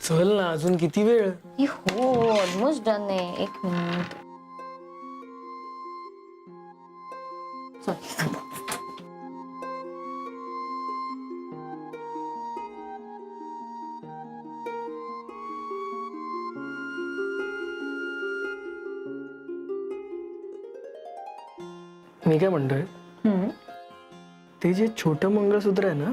चल ना, अजून किती वेळ? हो ऑलमोस्ट डन आहे. 1 मिनिट. चल. मी काय म्हणतोय, ते जे छोटं मंगळसूत्र आहे ना,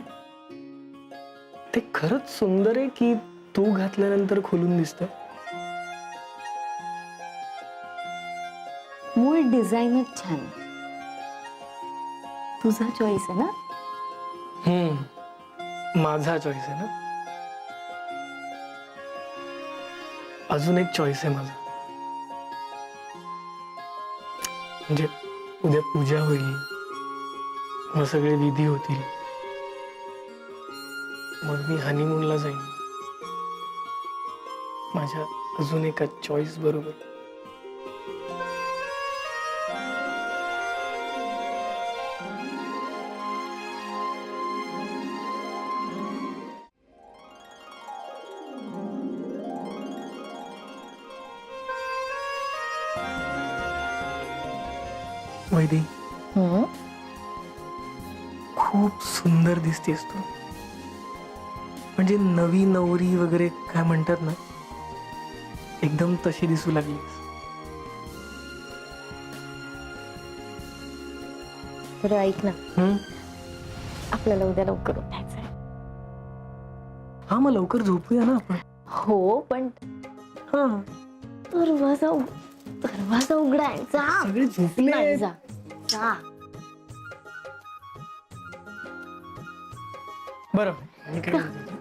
ते खरंच सुंदर आहे की तू घातल्यानंतर खोलून दिसतं? मूळ डिझाईनच छान आहे. तुझा चॉईस आहे ना. माझा चॉईस आहे ना. अजून एक चॉईस आहे माझा. म्हणजे उद्या पूजा होईल, मग सगळे विधी होतील, मग मी हनीमूनला जाईन माझ्या अजून एका चॉईस बरोबर. वैदी, खूप सुंदर दिसतेस तू. म्हणजे नवी नवरी वगैरे काय म्हणतात ना, एकदम तशी दिसू लागलीस. बरं ऐक ना, आपल्याला उद्या लवकर उठायचंय. हा, मग लवकर झोपूया ना आपण. हो पण हा, दरवाजा उघडाय. जा. सगळे झोपले. नाही, जा जा. बरं, मी काय म्हणतो,